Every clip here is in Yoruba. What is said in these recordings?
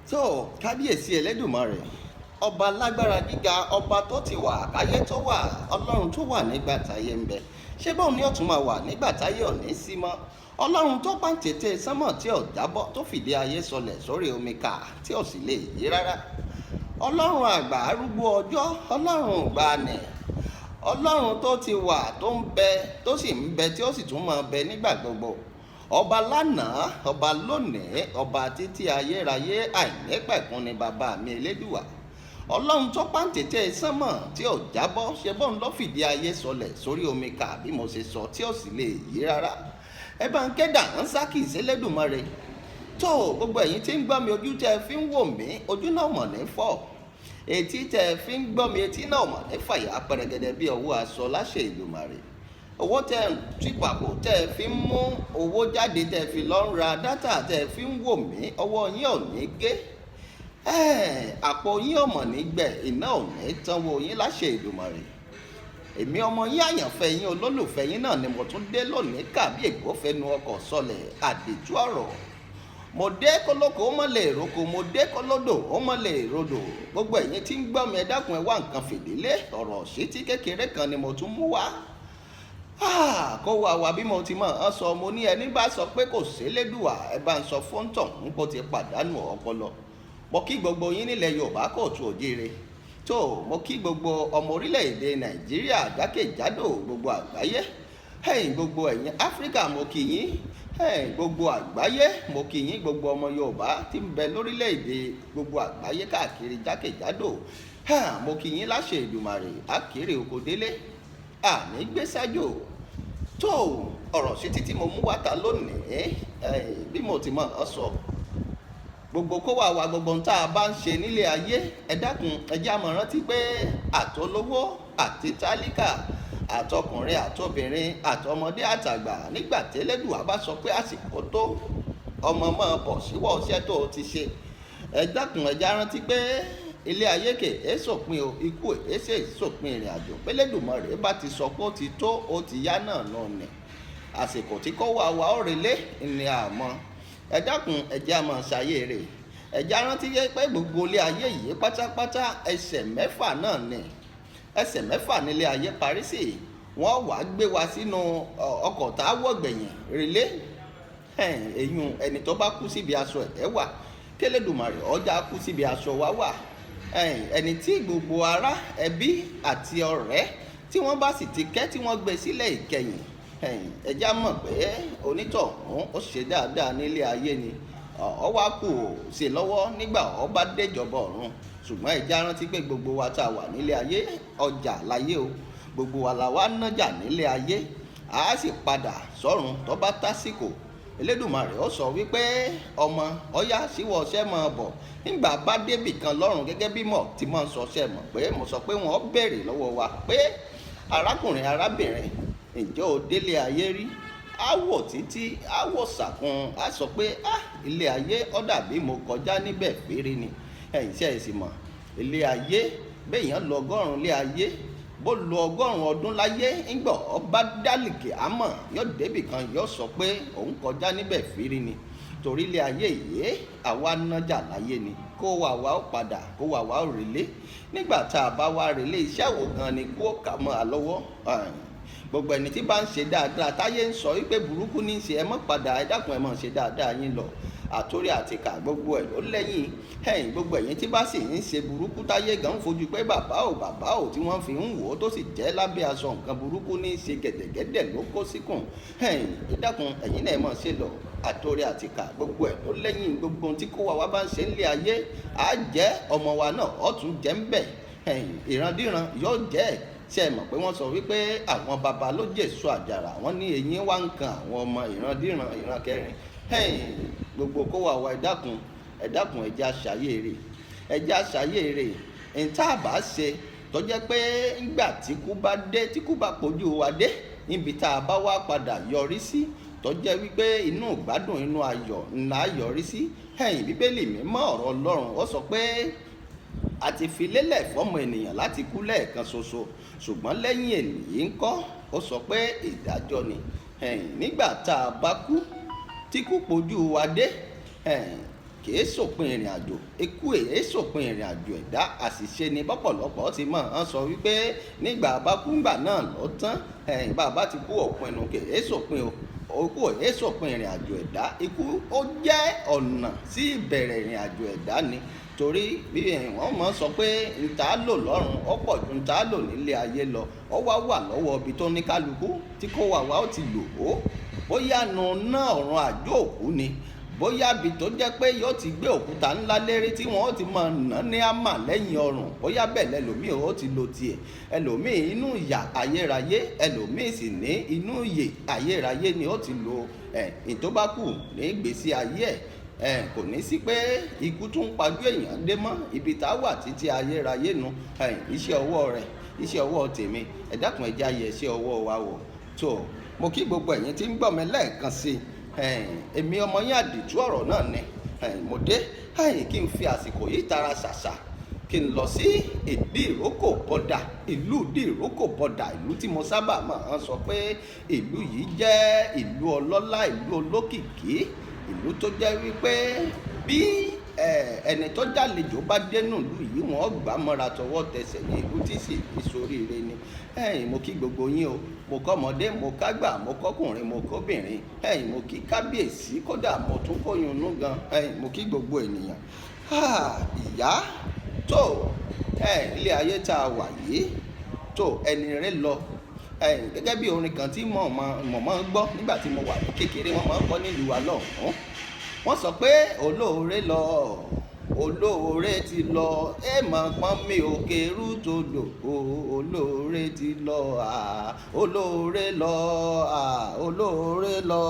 tó kábíyèsí Ẹlẹ́dùmarè ọba lágbára gíga, ọba tó ti wà káyé tó wà, ọlọ́run tó wà nígbà táyé ń bẹ, ṣé bóun ni ó tún máa wà nígbà táyé ò ní sí mọ́? Ọlọ́run tó pàǹtẹ̀tẹ̀ sánmọ̀ tí ò jábọ́, tó fìdí ayé sọlẹ̀ sórí omi ká tí ò sì lè yí rárá. Ọlọ́run àgbà arúgbó ọjọ́, ọlọ́run ìgbàanì, ọlọ́run tó ti wà, tó ń bẹ, tó sì ń bẹ, tí ó sì tún máa bẹ nígbà gbogbo. Ọba lánàá, ọba lónìí, ọba títí ayérayé àìnípẹ̀kun ni bàbá mi Elédùà. Ọlọ́run tó pàǹtẹ̀tẹ̀ sánmọ̀ tí ò jábọ́, ṣe bóun ló fìdí ayé sọlẹ̀ sórí omi ká bí mo ṣe sọ, tí ò sì lè yí rárá. Ẹ bá ń kẹ́dà ń sákì s'Ẹlẹ́dùmarè. Tó gbogbo ẹ̀yin tí ń gbọ́ mi, ojú tẹ́ fi ń wò mí, ojú náà mọ̀ ní fọ́. Etí tẹ́ fi ń gbọ́ mi, etí náà mọ̀ ní fàyà pẹrẹgẹdẹ bí ọwọ́ aṣọ láṣẹ Èdùmàrè. Owó tẹ́ ń tìpàpò tẹ́ fi ń mú owó jáde, tẹ́ fi lọ ń ra dátà, tẹ́ fi ń wò mí, ọwọ́ yín ò ní gé. Àpò yín ò mọ̀ ní gbẹ, iná ò ní tanwó yín láṣẹ Èdùmàrè. Èmi ọmọ yín àyànfẹ́ yín, olólùfẹ́ yín náà ni mo tún dé lónìí kàbí ègbó fẹnu ọkọ̀ sọlẹ̀ àdìtú ọ̀rọ̀. Mo dé kólókó ó mọ̀ lè roko, mo dé kólódò ó mọ̀ lè rodò. Gbogbo ẹ̀yin tí ń gbọ́ mi, ẹ dákun ẹ wá nǹkan fìdílé, ọ̀rọ̀ ṣítí kékeré kan ni mo tún mú wá. Kó wà bí mo ti mọ̀ ọ́n sọ, mo ní ẹni bá sọ pé kò s'Ẹlẹ́dùà, ẹ bá ń sọ fóńtọ̀ ń kó ti pàdánù ọpọlọ. Mo kí gbogbo yín nílẹ̀ Yorùbá kóòtù òjíire. Tó mo kí gbogbo ọmọ orílẹ̀-èdè Nàìjíríà jákèjádò gbogbo àgbáyé. Gbogbo ẹ̀yin Áfíríkà mo kí yín. Gbogbo àgbáyé mo kí yín, gbogbo ọmọ Yorùbá tí ń bẹ lórílẹ̀-èdè gbogbo àgbáyé káàkiri jákèjádò. Mo kí yín láṣẹ Èdùmàrè, àkèrè oko délé, àní gbé sájò. Tó ọ̀rọ̀ sí títí mo mú wá ta lónìí, bí mo ti mọ̀ ọ́n sọ. Gbogbo kó wà wá, gbogbo tá a bá ń ṣe nílé ayé, ẹ dákun ẹ jẹ́ á máa rántí pé àtolówó àti tálíkà, àtọkùnrin àtobìnrin, àtọmọdé àtàgbà, nígbà tí Ẹlẹ́dùà bá sọ pé àsìkò tó, ọmọ máa bọ̀ síwọ́ iṣẹ́ tó o ti ṣe. Ẹ dákun ẹ jẹ́ á rántí pé ilé ayé kè é sòpin o, ikú è ṣe sòpin ìrìn àjò. Ẹlẹ́dùmarè bá ti sọ pé ó ti tó, ó ti yá náà nù ni. Àsìkò tí kò wà wá ó relé ni àmọ́. Ẹ dákun ẹ jẹ́ á máa ṣayé rẹ̀. Ẹ jẹ́ á rántí pé gbogbo ilé ayé yìí pátápátá ẹsẹ̀ mẹ́fà náà ni. Ẹsẹ̀ mẹ́fà nílé ayé parí sí. Wọ́n wá gbé wa sínú ọkọ̀ tá a wọ̀ gbẹ̀yìn relé. Èyún ẹni tó bá kú síbi aṣọ ẹ̀ wà, k'Ẹlẹ́dùmarè ọjà kú síbi aṣọ wa wà. Ẹni tí gbogbo ará ẹbí àti ọ̀rẹ́ tí wọ́n bá sì ti kẹ́, tí wọ́n gbé sílẹ̀ ìkẹyìn, ẹ já mọ̀ pé onítọ̀hún ó ṣe dáadáa nílé ayé ni. Ó wá kù ṣe lọ́wọ́ nígbà ó bá déjọba ọ̀run. Ṣùgbọ́n ẹ já rántí pé gbogbo wa tá a wà nílé ayé, ọjà láyé o. Gbogbo wa la wá nájà nílé ayé. A sì padà sọ́run tó bá tásìkò. Ẹlẹ́dùmarè ó sọ wípé ọmọ ọyá síwọ́ ọṣẹ́ máa bọ̀. Nígbà bá débì kan lọ́run, gẹ́gẹ́ bí mọ̀ tí mo ń sọ ṣẹ́ mọ̀ pé mo sọ pé wọ́n béèrè lọ́wọ́ wa pé arákùnrin arábìnrin, ǹjẹ́ o délé ayé rí? Á wò títí, á wò sàkún, á sọ pé ilé ayé ó dàbí mo kọjá níbẹ̀ péré ni. Ṣé ẹ sì mọ̀, ilé ayé béèyàn lọ 100 ilé ayé, bó lo 100 ọdún láyé, ńgbà ọba dálìkì àmọ́ yóò débì kan yóò sọ pé òun kọjá níbẹ̀ fírí ni. Torí ilé ayé yìí àwa nájà láyé ni. Kó wà wá ó padà, kó wà wá ó relé. Nígbà tá a bá wá relé, iṣẹ́ wo gan ni kó kà mọ́ a lọ́wọ́? Gbogbo ẹni tí bá ń ṣe dáadáa, táyé ń sọ wípé burúkú ní í ṣe, ẹ mọ́ padà, ẹ dákun ẹ máa ṣe dáadáa yín lọ. Àtórí àtìkà gbogbo ẹ̀ ló lẹ́yìn. Gbogbo ẹ̀yin tí bá sì ń ṣe burúkú, táyé gan fojú pé bàbá ò tí wọ́n fi ń wò ó, tó sì jẹ́ lábẹ́ aṣọ nǹkan burúkú ní í ṣe, gẹ̀dẹ̀gẹ̀dẹ̀ ló kó síkùn. Ẹ dákun ẹ̀yin náà máa ṣe lọ. Àtórí àtìkà gbogbo ẹ̀ ló lẹ́yìn. Gbogbo ohun tí kó wa bá ń ṣe nílé ayé, á jẹ́ ọmọ wa náà ó tún jẹ́ ń bẹ̀. Ìrandíran yóò jẹ́ ẹ̀. Ṣé ẹ mọ̀ pé wọ́n sọ wípé àwọn baba ló jèso àjàrà, wọ́n ní eyín wá ń kan àwọn ọmọ ìrandíran ìran kẹrin. Gbogbo kó wà wá, ẹ dákun ẹ jẹ́ á ṣayé rẹ̀. Ẹ jẹ́ á ṣayé rẹ̀. Ǹtá àbá ṣe tó jẹ́ pé ńgbà tí kú bá dé, tí kú bá pojú wa dé, níbi tá a bá wá padà yọrí sí, tó jẹ́ wípé inú ìgbádùn, inú ayọ̀ ńlá yọrí sí. Bíbélì mímọ́ ọ̀rọ̀ Ọlọ́run ó sọ pé a ti fi lélẹ̀ fọ́mọ ènìyàn láti kú lẹ́ẹ̀kan ṣoṣo, ṣùgbọ́n lẹ́yìn èyí ńkọ́, ó sọ pé ìdájọ́ ni. Nígbà tá a bá kú, tí kú pojú wa dé, kìí sòpin ìrìn àjò, ikú èé sòpin ìrìn àjò ẹ̀dá. Àṣìṣe ni bọ́pọ̀lọpọ̀ ti mọ̀ ọ́n sọ wípé nígbà bá kú ńgbà náà ló tán, bàbá ti kú òpinnu kìí sòpin ikú èé sòpin ìrìn àjò ẹ̀dá. Ikú ó jẹ́ ọ̀nà sí ìbẹ̀rẹ̀ ìrìn àjò ẹ̀dá ni, torí bí wọ́n mọ̀ sọ pé ntá lò lọ́run ó pọ̀ ju ntá lò nílé ayé lọ. Ó wá wà lọ́wọ́ ibi tó ní kálukú tí kò wà wá ó ti lò ó. Bóyá nu náà ọ̀run àjò òkú ni, bóyá ibi tó jẹ́ pé yóò ti gbé òkúta ńlá lérí tí wọ́n ti máa nà ní àmà lẹ́yìn ọrùn, bóyá bẹ́ẹ̀ lẹ́lòmíì ó ti lo tiẹ̀. Ẹlòmíì inú ìyà ayérayé, ẹlòmíì sì ní inú ìyè ayérayé ni ó ti lo ìtóbákù ní ìgbésí ayé ẹ̀. Kò ní sí pé ikú tún pajú èèyàn dé mọ́, ibi tá wà títí ayérayé nu. Iṣẹ́ ọwọ́ rẹ̀, iṣẹ́ ọwọ́ tèmi, ẹ dákun ẹ jẹ́ á yẹ iṣẹ́ ọwọ́ wa wò. tó mo kí gbogbo ẹ̀yin tí ń gbọ́ mi lẹ́ẹ̀kan sí èmi ọmọ yín àdìtú ọ̀rọ̀ náà ni mo dé kí n fi àsìkò yìí tara ṣàṣà kí n lọ sí ìdíròkò bọ́dà, ìlú ìdíròkò bọ́dà, ìlú tí mo sábà máa ń sọ pé ìlú yìí jẹ́ ìlú ọlọ́lá, ìlú olókìkí, ìlú tó jẹ́ wípé bí ẹni tó jàlejò bá dénú ìlú yìí wọ́n gbà mọ́ra tọwọ́ tẹsẹ̀ ní ìlú tí sì fi soríire ni. Mo kí gbogbo yín o, mo kọ́mọdé, mo kágbà, mo kọ́kùnrin, mo kóbìnrin, mo kí kábíyèsí, kódà mo tún kóyunnú gan, mo kí gbogbo ènìyàn. Ìyá tó ilé ayé tá a wà yìí tó ẹni rẹ lọ gẹ́gẹ́ bí orin kan tí mo máa ń gbọ́ nígbà tí mo wà ní kékeré, wọ́n máa ń kọ́ nílùú wa lọ́hùn-ún. Wọ́n sọ pé olóore lọ, olóore ti lọ, máa pọ́n mi òkè rútodò, olóore ti lọ, olóore lọ, olóore lọ,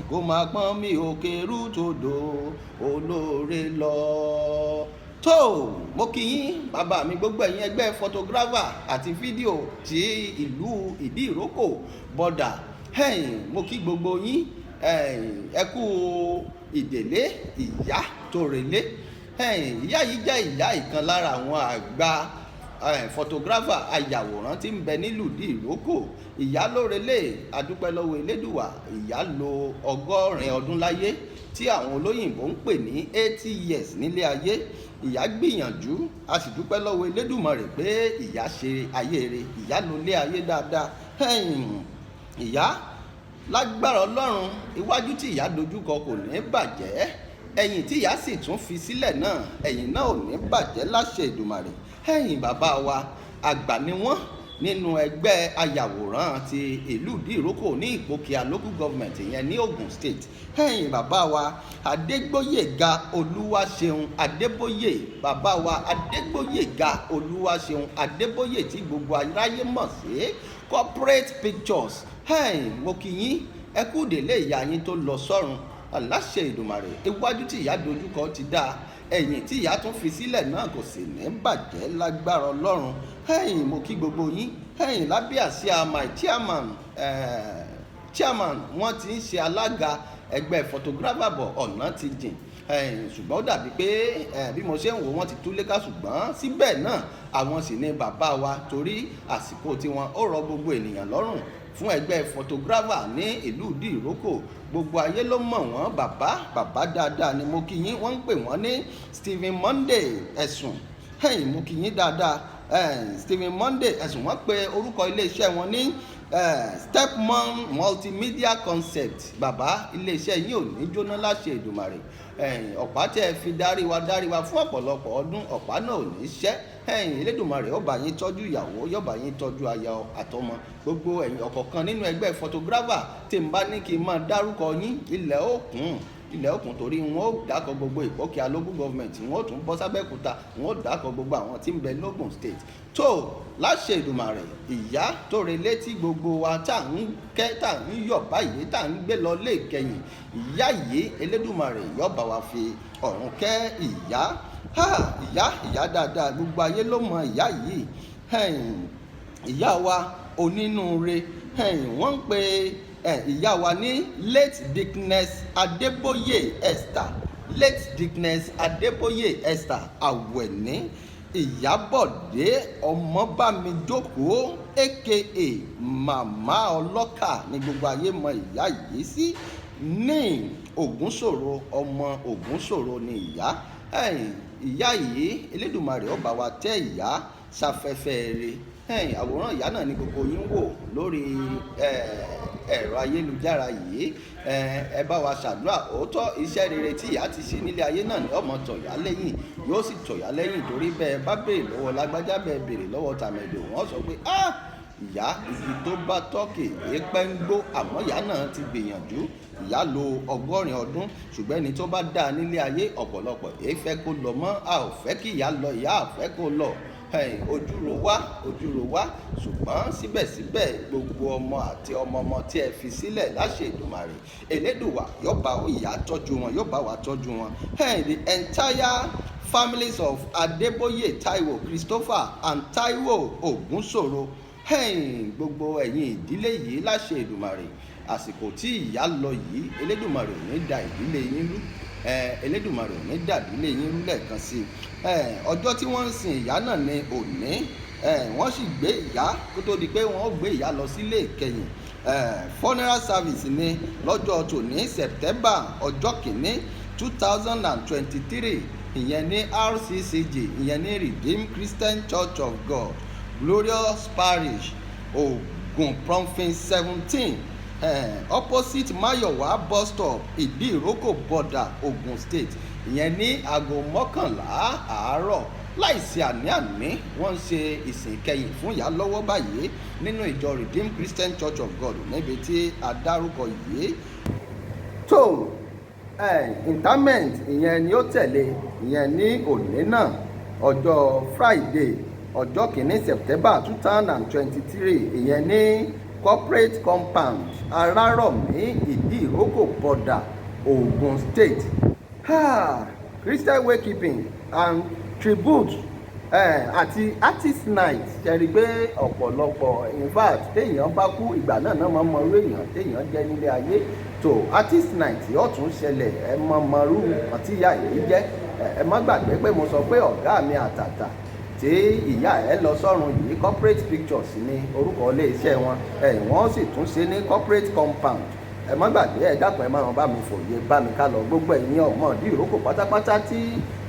kó máa pọ́n mi òkè rútodò, olóore lọ. tó mo kí yín bàbá mi gbogbo ẹ̀yin ẹgbẹ́ photographer àti fídíò ti ìlú ìdíròkò bọ́dà, mo kí gbogbo yín ẹ kú ìdèlé ìyá tó relé. Ìyá yìí jẹ́ ìyá ìkan lára àwọn àgbà photographer ayàwòrán tí ń bẹ nílùú ìdíròkò. Ìyá ló relé, adúpẹ́ lọ́wọ́ elédùwà, ìyá lo 100 ọdún láyé tí àwọn olóyìnbó ń pè ní 80 years nílé ayé. Ìyá gbìyànjú, a sì dúpẹ́ lọ́wọ́ Elédùmarè pé ìyá ṣe ayé rẹ̀, ìyá ló lé ayé dáadáa. Ìyá lágbára Ọlọ́run, iwájú tí ìyá dojúkọ kò ní bàjẹ́, ẹ̀yìn tí ìyá sì tún fi sílẹ̀ náà, ẹ̀yìn náà ò ní bàjẹ́ láṣẹ Èdùmàrè. Bàbá wa àgbà ni wọ́n nínú ẹgbẹ́ ayàwòrán ti ìlú ìdíròkò ní Ìpókíà local government yẹn ní Ogun State. Bàbá wa Adégbóyèga Olúwaṣeun Adébóyè, bàbá wa Adégbóyèga Olúwaṣeun Adébóyè tí gbogbo aráyé mọ̀ sí corporate pictures. Mo kí yín ẹ kú délé ìyá yín tó lọ sọ́run aláṣẹ Èdùmàrè. Iwájú tí ìyá dojúkọ ti dáa, ẹ̀yìn tí ìyá tún fi sílẹ̀ náà kò sì ní bàjẹ́ lágbára Ọlọ́run. Mo kí gbogbo yín lábẹ́ àsíá my chairman wọ́n ti ń ṣe alága ẹgbẹ́ photographer bọ̀, ọ̀nà ti jìn, ṣùgbọ́n ó dàbí pé bí mo ṣe ń wò wọ́n ti túlé ká, ṣùgbọ́n síbẹ̀ náà àwọn sì ni bàbá wa, torí àsìkò tiwọn ó rọ gbogbo ènìyàn lọ́rùn fún ẹgbẹ́ photographer ní ìlú ìdíròkò. Gbogbo ayé ló mọ̀ wọ́n, bàbá dáadáa ni. Mo kí yín, wọ́n ń pè wọ́n ní Stephen Monday ẹ̀sùn. Mo kí yín dáadáa. Stephen Monday ẹ̀sùn, wọ́n pe orúkọ iléeṣẹ́ wọn ní Stepmon Multimedia Concept. Bàbá iléeṣẹ́ yín ò ní jóná láṣẹ Èdùmàrè. Ọ̀pá tẹ́ fi dárí wa fún ọ̀pọ̀lọpọ̀ ọdún, ọ̀pá náà ò ní ṣẹ́. Elédùmarè ó bá yín tọ́jú ìyàwó, yó bá yín tọ́jú aya àtọmọ. Gbogbo ẹ̀yin ọ̀kọ̀ọ̀kan nínú ẹgbẹ́ photographer tí n bá ní kí n máa dárúkọ yín, ilẹ̀ òkun torí wọn ó dákọ̀ gbogbo Ìpókíà local government, wọn ó tún bọ́ sábẹ́kúta, wọn ó dákọ̀ gbogbo àwọn tí ń bẹ lógùn state. tó láṣẹ Èdùmàrè, ìyá tó relé tí gbogbo wa tá ń kẹ́, tá ń yọ̀ báyìí, tá ń gbé lọ lé ìkẹyìn, ìyá yìí Elédùmarè yó bá wa fi ọ̀run kẹ́ ìyá. Ìyá dáadáa, gbogbo ayé ló mọ ìyá yìí. Ìyá wa onínúure, wọ́n ń pe ìyá wa ní late Deaconess Adéboyè Esther, late Deaconess Adéboyè Esther Aweni. Iyabode Omobamijoko aka màmá ọlọ́kà ni gbogbo ayé mọ ìyá yìí sí. ní Ògúnṣòro ọmọ Ògúnṣòro ni ìyá. Ìyá yìí Elédùmarè ó bá wa tẹ́ ìyá sáfẹ́fẹ́ rere. Àwòrán ìyá náà ni gbogbo yín wò lórí ẹ̀rọ ayélujára yìí. Ẹ bá wa ṣàdúrà. Òótọ́ iṣẹ́ rere tí ìyá ti ṣe nílé ayé náà ni ọmọ tọ̀yá lẹ́yìn, yóò sì tọ̀yá lẹ́yìn, torí bẹ́ẹ̀ bá béèrè lọ́wọ́ lágbájá, bẹ́ẹ̀ béèrè lọ́wọ́ tàmẹ̀dò, wọ́n sọ pé ìyá ibi tó bá tọ́kè èépẹ́ ń gbó. Àmọ́ ìyá náà ti gbìyànjú. Ìyá lo 100 ọdún, ṣùgbọ́n ẹni tó bá dáa nílé ayé ọ̀pọ̀lọpọ̀ fẹ́ kó lọ mọ́. A ò fẹ́ kí ìyá lọ, ìyá ò fẹ́ kó lọ. Ojúro wá, ṣùgbọ́n síbẹ̀síbẹ̀ gbogbo ọmọ àti ọmọ tí ẹ fi sílẹ̀ láṣẹ Èdùmàrè, Elédùwà yóò bá ìyá tọ́jú wọn, yóò bá wa tọ́jú wọn. The entire families of Adeboye Taiwo Christopher and Taiwo Ògúnṣòro, gbogbo ẹ̀yin ìdílé yìí láṣẹ Èdùmàrè, àsìkò tí ìyá lọ yìí Elédùmarè ò ní da ìdílé yín rú. Elédùmarè ò ní da ìdílé yín rú lẹ́ẹ̀kan sí i. Ọjọ́ tí wọ́n ń sin ìyá náà ni òní. Wọ́n sì gbé ìyá kó tó di pé wọ́n gbé ìyá lọ sílé ìkẹyìn. Funeral service ni lọ́jọ́ tòní September ọjọ́ kìíní 2023, ìyẹn ní RCCG, ìyẹn ní Redeemed Christian Church of God Glorious Parish, Ogun Province 17, opposite Mayowa bus stop, Ìdí-ìrókò border, Ogun State. Ìyẹn ní aago 11 àárọ̀. Láìsí àní-àní, wọ́n ń ṣe ìsìn kẹyìn fún ìyá lọ́wọ́ báyìí nínú ìjọ Redeemed Christian Church of God níbi tí a dárúkọ yìí. tó interment ìyẹn ni ó tẹ̀lé, ìyẹn ní òní náà ọjọ́ Friday ọjọ́ kìíní September 2023, ìyẹn ní corporate compound Arárọ̀mí, Ìdí-ìrókò border, Ogun State. Christian wakekeeping and tribute àti artist night. Ṣẹ̀rí pé ọ̀pọ̀lọpọ̀, in fact téèyàn bá kú ìgbà náà máa mọ irú èèyàn téèyàn jẹ́ nílé ayé. tó artist night yóò tún ṣẹlẹ̀, ẹ mọ irú àti ìyá yìí jẹ́. Ẹ má gbàgbé pé mo sọ pé ọ̀gá mi àtàtà tí ìyá ẹ lọ sọ́run yìí, corporate pictures ní orúkọ ilé iṣẹ́ wọn. Wọ́n sì tún ṣe ní corporate compound. Ẹ má gbàgbé, ẹ dákun ẹ máa bá mi fòye bá mi ká lọ. Gbogbo ẹ̀yin ọmọ Ìdí-ìrókò pátápátá tí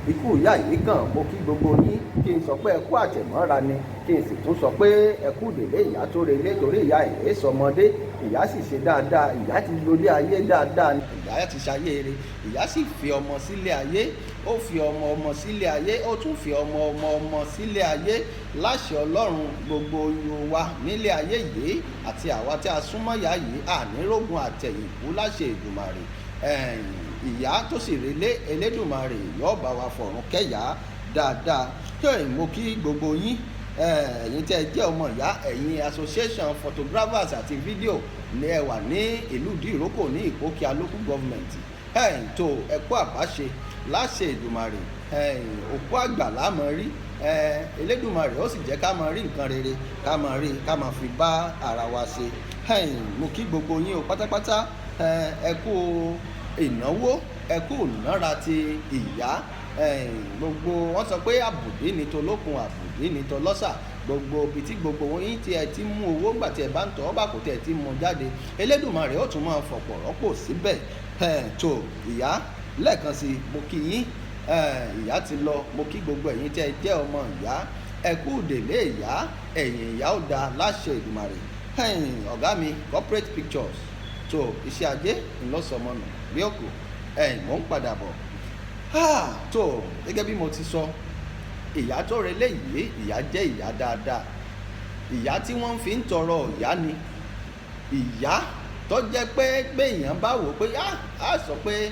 ikú ìyá yìí kàn, mo kí gbogbo yín. Kí n sọ pé ẹ kú àtẹ̀mọ́ra ni, kí n sì tún sọ pé ẹ kú délé ìyá tó relé, torí ìyá ẹ̀ sọmọdé. Ìyá sì ṣe dáadáa, ìyá ti lólé ayé dáadáa, ìyá ti ṣayé eré. Ìyá sì fi ọmọ sílé ayé, ó fi ọmọ sílé ayé, ó tún fi ọmọ sílé ayé. Láṣẹ Ọlọ́run, gbogbo wa nílé ayé yìí àti àwa tí a súnmọ́ ìyá yìí, ànírógun àtẹ̀yìnkú láṣẹ Èdùmàrè. Ìyá tó sì relé, Elédùmarè yóò bá wa fọ̀run kẹ́yà dáadáa. Mo kí gbogbo yín, ẹ̀yin tẹ́ ẹ jẹ́ ọmọ ìyá, ẹ̀yin association photographers àti video ní ẹ wà ní ìlú Ìdí-ìrókò ní Ìpókíà local government. tó ẹ kú àbáṣe láṣẹ Èdùmàrè. òkú àgbà lámọ̀ rí. Elédùmarè ó sì jẹ́ ká máa rí nǹkan rere, ká máa rí, ká máa fi bá ara wa ṣe. Mo kí gbogbo yín o pátápátá. Ẹ kú ìnáwó, ẹ kú ìnára ti ìyá. Gbogbo wọn sọ pé àbùdí ni tolókun, àbùdí ni tọlọ́sà. Gbogbo ibi tí gbogbo yín tí ẹ ti mú owó gbà tí ẹ bá ń tọ́ bá kò tẹ̀ tí mú jáde, Elédùmarè ó tún máa fọ̀pọ̀ rọ́pò síbẹ̀. tó ìyá lẹ́ẹ̀kan sí mo kí yín. Ìyá ti lọ. Mo kí gbogbo ẹ̀yin tí ẹ jẹ́ ọmọ ìyá, ẹ kú délé ìyá, ẹ̀yìn ìyá ó da láṣẹ Èdùmàrè. Ọ̀gá mi corporate pictures, tó iṣẹ́ ajé ńlọ́sọmọnù bí òkú. Mò ń padà bọ̀. tó gẹ́gẹ́ bí mo ti sọ, ìyá tó relé yìí, ìyá jẹ́ ìyá dáadáa. Ìyá tí wọ́n fi ń tọrọ ìyá ni. Ìyá tó jẹ́ pé èèyàn bá wò pé á sọ pé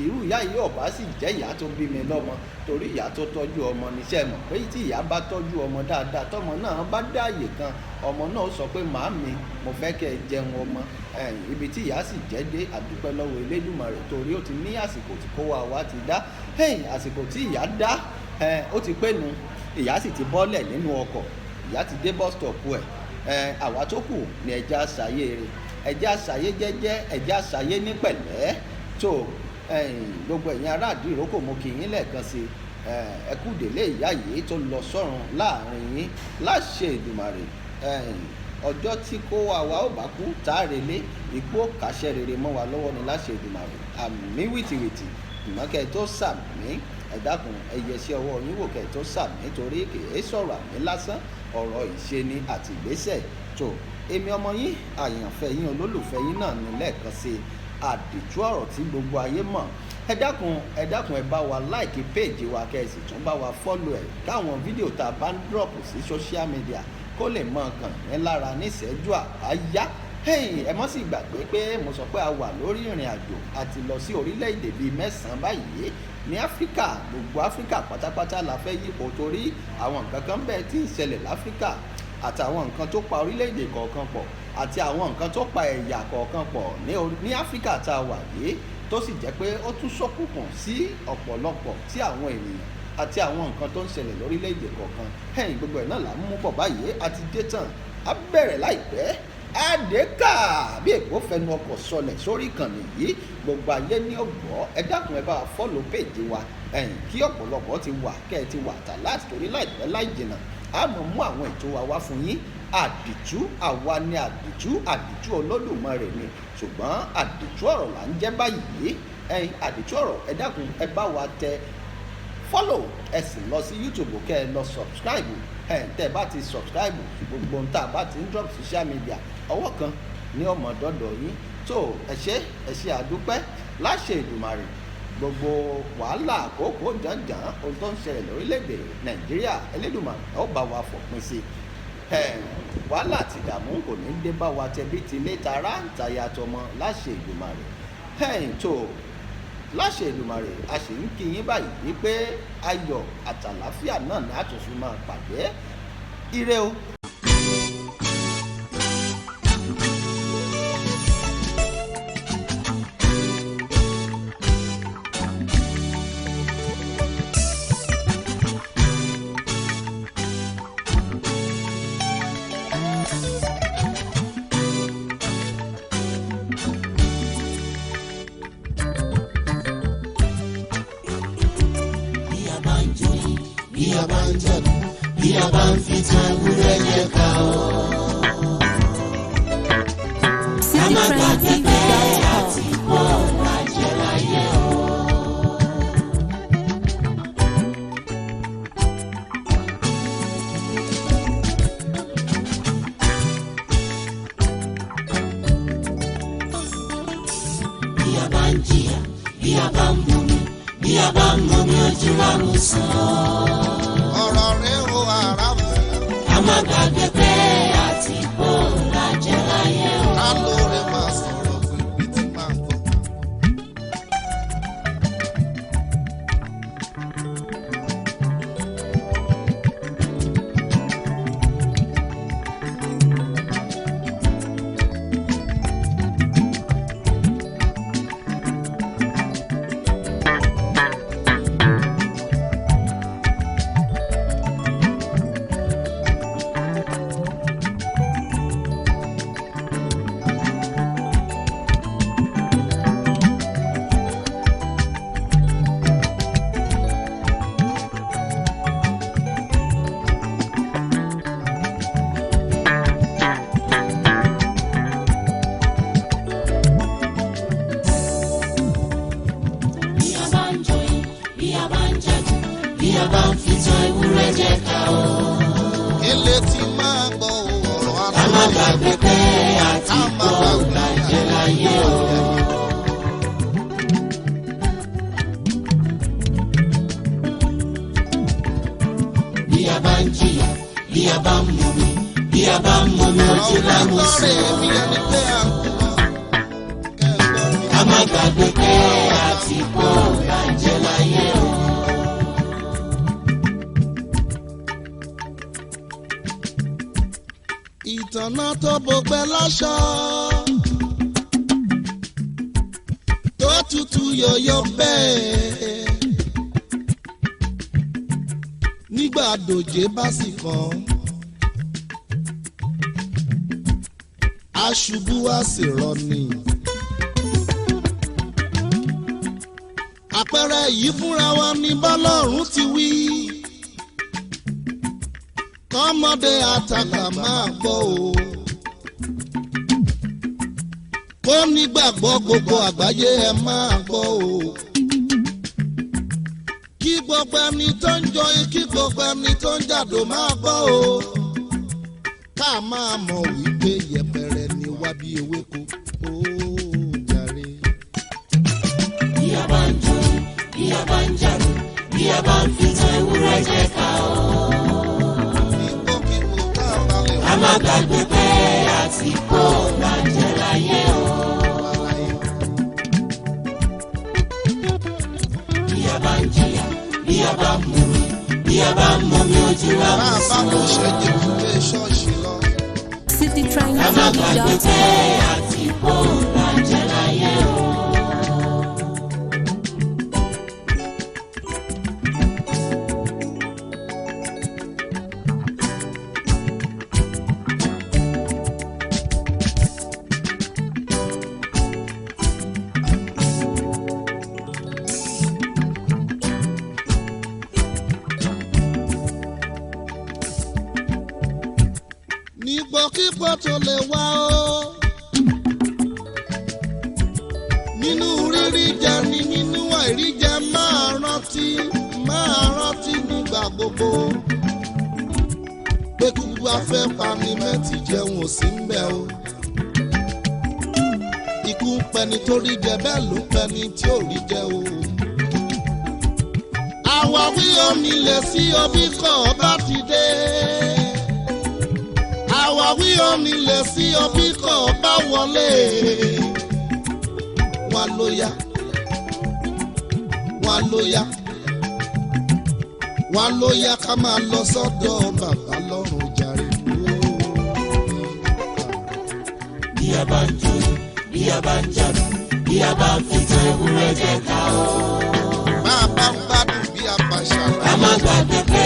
irú ìyá yìí ọ̀bá sì jẹ́ ìyá tó bí mi lọ́mọ, torí ìyá tó tọ́jú ọmọ níṣẹ́ mọ̀ pé tí ìyá bá tọ́jú ọmọ dáadáa, tọ́mọ náà bá dá àyè kan, ọmọ náà sọ pé màámi mo fẹ́ kẹ́ ẹ jẹun ọmọ. Ibi tí ìyá sì jẹ́ dé, àdúpẹ́ lọ́wọ́ Elédùmarè, torí ó ti ní àsìkò tí kó wa ti dá. Àsìkò tí ìyá dá, ó ti pé nu. Ìyá sì ti bọ́lẹ̀ nínú ọkọ̀, ìyá ti dé bus stop ẹ̀. Àwa tó kù ni ẹja àṣàyè rẹ̀, ẹja àṣàyè jẹ́jẹ́, ẹja àṣàyè ní pẹ̀lẹ́. tó gbogbo ẹ̀yin ará Ìdí-ìrókò, mo kí yín lẹ́ẹ̀kan sí. Ẹ kú délé ìyá yìí tó lọ sọ́run láàrin yín láṣẹ Èdùmàrè. ọjọ́ tí kó àwa ò bá kú tààrẹ̀lé ikú ò kàṣẹ rere mọ́ wa lọ́wọ́ ni láṣẹ Èdùmàrè àmì wìtìwìtì ìmọ̀kẹ́ tó sàmì ẹ dákun ẹyẹ sí ọwọ́ yín wò kẹ́ tó sàmì torí kìí sọ̀rọ̀ àmì lásán ọ̀rọ̀ ìṣe ni àti ìgbésẹ̀ tó èmi ọmọ yín àyànfẹ́ yín olólùfẹ́ yín náà ní lẹ́ẹ̀kan sí àdìtú ọ̀rọ̀ tí gbogbo ayé mọ̀ ẹ dákun ẹ bá wa láìkí péèjì wa kẹ́ ẹ sì tún bá wa fọ́lù ẹ̀ káwọn fídíò tá a bá ń dírọ̀pù sí social media kó lè mọ kàn yín lára níṣẹ́jú àáyá ẹ mọ́ sì gbàgbé pé mo sọ pé a wà lórí ìrìn àjò àti lọ sí orílẹ̀-èdè bíi 9 báyìí ní áfíríkà gbogbo áfíríkà pátápátá la fẹ́ yípo torí àwọn nǹkan kan bẹ́ẹ̀ tí ń ṣẹlẹ̀ láfíríkà àtàwọn nǹkan tó pa orílẹ̀-èdè kọ̀ọ̀kan pọ̀ àti àwọn nǹkan tó pa ẹ̀yà kọ̀ọ̀kan pọ̀ ní áfíríkà tá a wà yìí tó sì jẹ́ pé ó tún ṣókùnkùn sí ọ̀pọ̀lọpọ̀ tí àwọn ènìyàn àti àwọn nǹkan tó ń ṣẹlẹ̀ lórílẹ̀-èdè kọ̀ọ̀kan gbogbo ẹ̀ náà là ń mú pọ̀ báyìí àti dé tán á bẹ̀rẹ̀ láìpẹ́ àdékà bí èkó fẹnu ọkọ̀ sọlẹ̀ sórí ìkànnì yìí gbogbo ayé ní ọgbọ́ ẹ dákun ẹ bá fọ́lọ̀ péèjì wa kí ọ̀pọ̀lọpọ̀ ti wà kẹ́ ẹ ti wà tà láti torí láìpẹ́ láì jìnnà á mọ̀ mú àwọn ètò wa wá fún yín àdìtú àwa ni àdìtú Olódùmarè ni ṣùgbọ́n àdìtú ọ̀rọ̀ là ń jẹ́ báyìí àdìtú ọ̀rọ̀ ẹ dákun ẹ bá wa tẹ follow ẹ sì lọ sí YouTube kẹ́ ẹ lọ subscribe tẹ́ bá ti subscribe gbogbo ohun tá a bá ti ń drop social media ọwọ́ kan ní ọmọ dọ́dọ̀ yín tó ẹ ṣé àdúpẹ́ láṣẹ Èdùmàrè gbogbo wàhálà àkókò jàǹjàǹ ohun tó ń ṣẹlẹ̀ lórílẹ̀‐èdè Nàìjíríà Elédùmarè ó bá wa fòpin sí wàhálà àti ìdààmú kò ní dé bá wa tẹbí tilé tará taya tọmọ láṣẹ Èdùmàrè tó láṣẹ Èdùmàrè a sì ń kí yín báyìí wípé ayọ̀ àtàlàáfíà náà ní àtúnṣe máa pàdé ire o. Bí a bá ń jẹ̀bi, bí a bá ń fi tan ewúrẹ́ yẹ ká o. Ká má gbàgbé pé àti kó lájẹ láyé o. Bí a bá ń jìyà, bí a bá ń mumi, bí a bá ń mumi ojú lámú sàn. Ọ̀rọ̀ rẹ̀ o ara mu. Ká má gbàgbé pé àti kó lájẹ láyé o. Ká ló rẹ̀ máa sọ̀rọ̀ fún ibi tí máa ń bọ̀. Bí a bá ń fi tan ewúrẹ́ jẹ ká o. Ilé tí máa gbọ́ ọ̀rọ̀ ara. Ká má gbàgbé pé àti kó lájẹ láyé o. Bí a bá ń jìyà, bí a bá ń mumi, bí a bá ń mumi ojú lámú sàn. Ká má gbàgbé pé àti kó lájẹ láyé o. Ìtànà tó bọgbẹ́ láṣọ tó tutù yọ̀yọ̀ bẹ́ẹ̀ nígbà dòjé bá sì kàn aṣubú á sì rọni. Àpẹẹrẹ yìí fúnra wa ní bọ́lọ́run ti wí. Kọ́mọdé àtàgbà máa gbọ́ o. kó nígbàgbọ́ gbogbo àgbáyé ẹ máa gbọ́ o. Kí gbogbo ẹni tó ń jọyìn kí gbogbo ẹni tó ń jàdó máa gbọ́ o. Ká máa mọ̀ wípé yẹpẹrẹ ni wá bí ewéko ó jàre. Bí a bá ń jó, bí a bá ń jàdó, bí a bá ń fi tan ewúrẹ́ jẹ ká o. Kíkó ká balẹ̀ wá. A má gbàgbé pé àti kó bàjẹ́ láyé o. Bí a bá ń jìyà, bí a bá ń mumi, bí a bá ń mumi ojú la mú sí. Bá a bá kò ṣẹ́jú ilé ṣọ́ọ̀ṣì lọ. A má gbàgbé pé àti kó bàjẹ́ láyé o. Nígbòkígbò tó lè wá o. Nínú rírí jẹ ni nínú àìrí jẹ máa rántí nígbà gbogbo. Pé kúkú afẹ́ pani mẹ́tì jẹun ò sí ń bẹ̀ o. Ikú ń pẹni tó rí jẹ bẹ́ẹ̀ ló ń pẹni tí ò rí jẹ o. Àwáwí omi lè sí omi kọ̀ bá ti dé. Àwáwí omi lè sí omi kọ̀ bá wọlé. Wọ́n ló yá, wọ́n ló yá, wọ́n ló yá ká máa lọ sọ́dọ̀ bàbá lọ́run jàre. Bí a bá ń jó, bí a bá ń jàdó, bí a bá ń fi tan ewúrẹ́ jẹ ká o. Máa bá ń gbádùn bí a bá ṣàlàyé. A má gbàgbé pé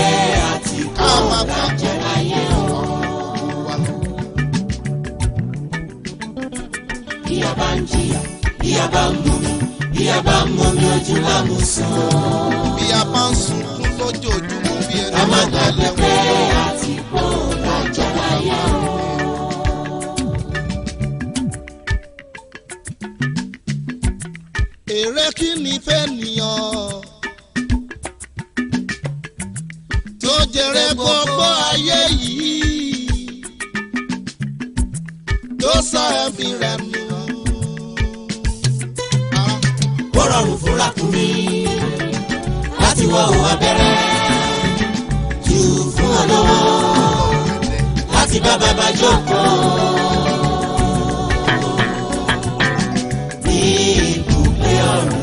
àti kó bàjẹ́ láyé o. Bí a bá ń jìyà, bí a bá ń mumi, bí a bá ń mumi ojú la mú sàn. Bí a bá ń sunkún lójoojúmọ́ bí ẹni A má gbàgbé pé àti kó bàjẹ́ láyé o. èrè kí ni fẹ́ nìyàn tó jèrè gbogbo ayé yìí tó sọ ẹ̀mí rẹ̀ nù. Ó rọrùn fún ràkúnmí láti wọ òun abẹ́rẹ́ jù fún olówó láti bá bàbá jókòó. Ní ibùgbé ọ̀run.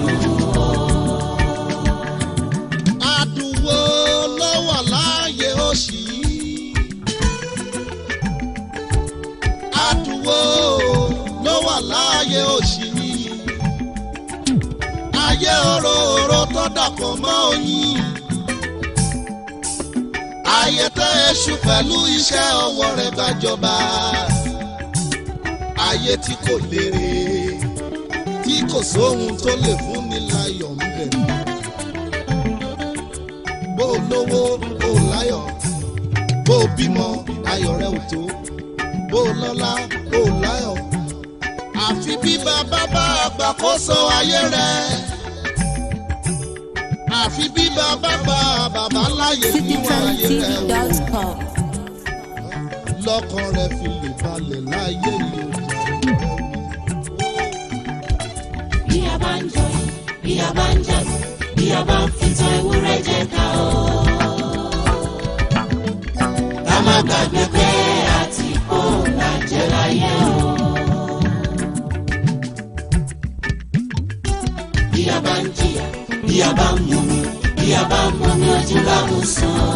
Adùn wo ló wà láàyè òṣì yìí? Adùn wo ló wà láàyè òṣì yìí? Ayé òróró tó dàpọ̀ mọ́ oyin. Ayé tẹ́ èṣù pẹ̀lú iṣẹ́ ọwọ́ rẹ̀ gbàjọba. Ayé tí kò lérè, tí kò sóhun tó lè fún ni láyọ̀ ń bẹ̀. Bó o lówó bó o láyọ̀, bó o bímọ ayọ̀ rẹ̀ ò tó. Bó o lọ́lá bó o láyọ̀, àfi bí bàbá bá àgbàkóso ayé rẹ̀. Àfi bí bàbá bá bàbá láyé nínú ayé rẹ̀ o. Lọ́kàn rẹ̀ fi lè balẹ̀ láyé yìí o. Bí a bá ń jọyìn, bí a bá ń jagun, bí a bá ń fi tan ewúrẹ́ jẹ ká o. Ká má gbàgbé pé àti kó bàjẹ́ láyé o. Bí a bá ń jìyà, bí a bá ń mumi, bí a bá ń mumi ojú la mú sàn.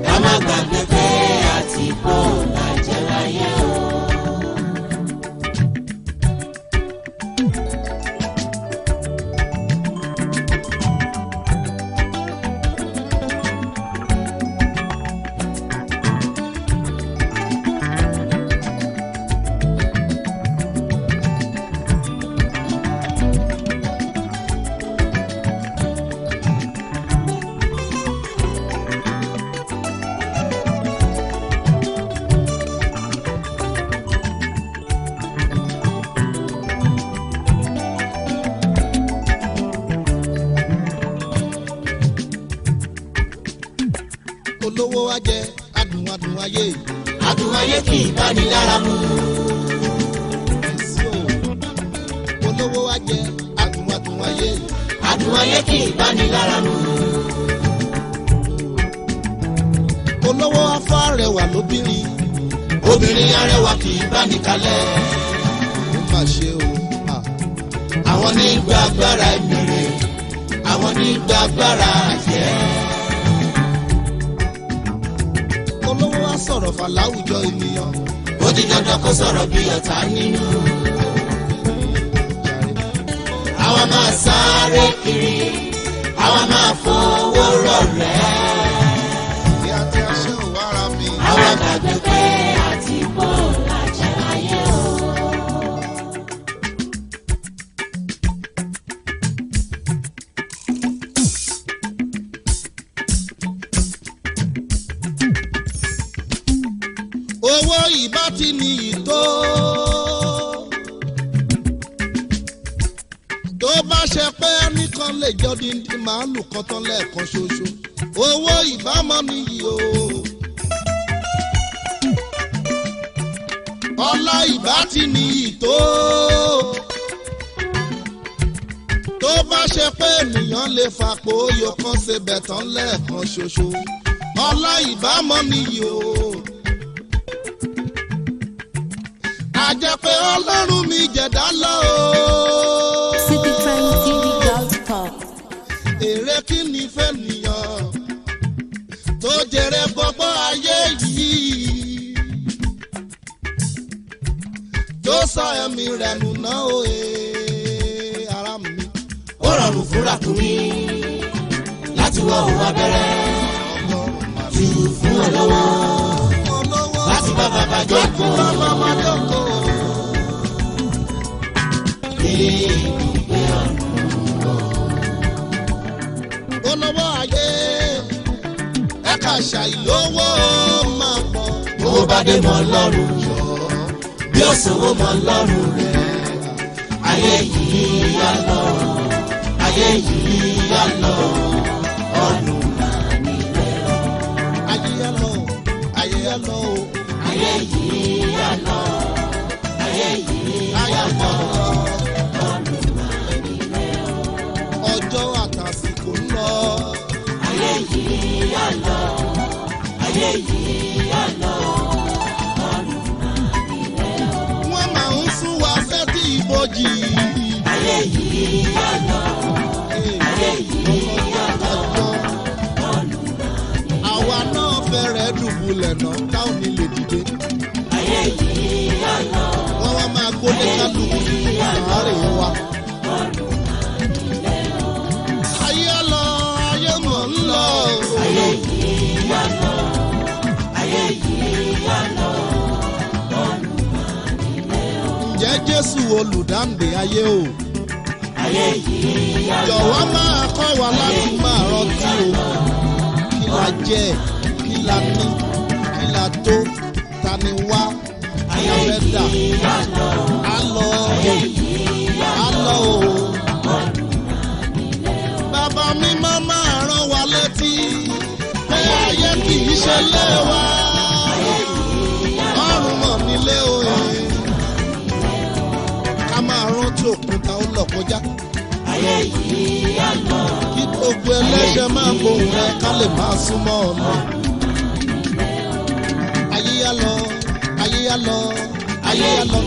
Ká má gbàgbé pé àti kó bàjẹ́ láyé o. olówó wa jẹ adùn ayé. Adùn ayé kì í bá ní lára mu. Olówó wa jẹ adùn ayé. Adùn ayé kì í bá ní lára mu. Olówó afọ arẹwà lóbìnrin. Obìnrin arẹwà kì í bá ní kalẹ̀. Ó mà ṣe o. Àwọn ní gba agbára ìmìrè, àwọn ní gba agbára àjẹ́. Olówó wa sọ̀rọ̀ fà láwùjọ ènìyàn. Ó di dandan kó sọ̀rọ̀ bí ọ̀tá nínú. Àwa máa sáré kiri, àwa máa fowó rọ̀rẹ́. Ìyá tí a ṣe ò wára mi. Àwa gbàgbé pé àti bò lájẹ́ láyé o. Owó ìbá ti ní ìtó. Tó bá ṣe pé ẹnìkan lè jọ díndín màálù kan tán lẹ́ẹ̀kan ṣoṣo. Owó ìbámọ́ nìyí o. Ọlá ìbá ti ní ìtó. Tó bá ṣe pé ènìyàn lè fapò oyò kan ṣe bẹ̀tán lẹ́ẹ̀kan ṣoṣo. Ọlá ìbámọ́ nìyí o. Àjẹ́ pé Ọlọ́run mi jẹ̀dá lọ o. cityprimetv.com. Èrè kí ni fẹ́ nìyàn tó jèrè gbogbo ayé yìí, tó sọ ẹ̀mí rẹ̀ nù náà o ara mi. Ó rọrùn fúnra kù mí láti wọ òun abẹ́rẹ́ jù fún olówó láti bá bàbá jókòó. Ibùgbé ọ̀run Olówó ayé ẹ̀ka ṣàìlówó máa pọ̀. owó bá dé mọ́ lọ́rùn yọ bí ó sòwò mọ́ lọ́rùn rẹ̀. Ayé yìí yá lọ, ayé yìí yá lọ, ọ̀run máa nílẹ̀ o. Ayé yá lọ, ayé yá lọ o. Ayé yìí yá lọ, ayé yìí yá lọ, ọ̀run máa nílẹ̀ o. Ọjọ́ àtàsìkò ń lọ. Ayé yìí yá lọ, ayé yìí yá lọ, ọ̀run máa nílẹ̀ o. Wọ́n máa ń sún wa sẹ́tì ìbòjì. Ayé yìí yá lọ, ayé yìí yá lọ, ọ̀run máa nílẹ̀ o. Àwa náà fẹ́rẹ̀ dùbúlẹ̀ náà táwọn ní lè dìde. Ayé yìí yá lọ, Wọ́n wá máa gbóni kálukú nínú àárẹ̀ wa. ọ̀run máa nílẹ̀ o. Ayé lọ, ayé mọ̀ ń lọ. Ayé yìí yá lọ, ayé yìí yá lọ, ọ̀run máa nílẹ̀ o. Ǹjẹ́ Jésù olùdáǹdè ayé o? Ayé yìí yá lọ, Jọ̀wọ́ máa kọ́ wa láti máa rántí o. Kí la jẹ, kí la ní, kí la tó, ta ni wá, kí la fẹ́ dà. yá lọ, Á lọ, á lọ o. Bàbá mi máa rán wa létí pé ayé kì í ṣe lé wa. Ọ̀run mọ̀ nílé o. Ká máa rántí òkúta ó lọ kọjá. ayé yìí yá lọ, Kí gbogbo ẹlẹ́ṣẹ̀ máa gbóhùn rẹ ká lè máa súnmọ́ ọ̀nà. Ayé yá lọ, ayé yá lọ, ayé yá lọ.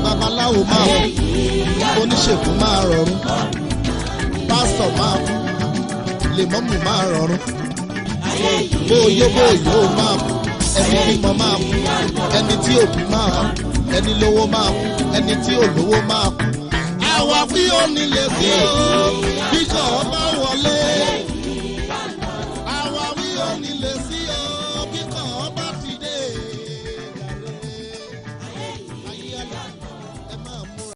Babaláwo máa kú, oníṣègùn máa rọrùn, pásítọ̀ máa kú, lèmọ́mù máa rọrùn. Bóyó bóyó máa kú, ẹni bímọ máa kú, ẹni tí òbí máa kú, ẹni lówó máa kú, ẹni tí ò lówó máa kú. Àwa fi ó nílé sí o, bíṣọ̀ ọba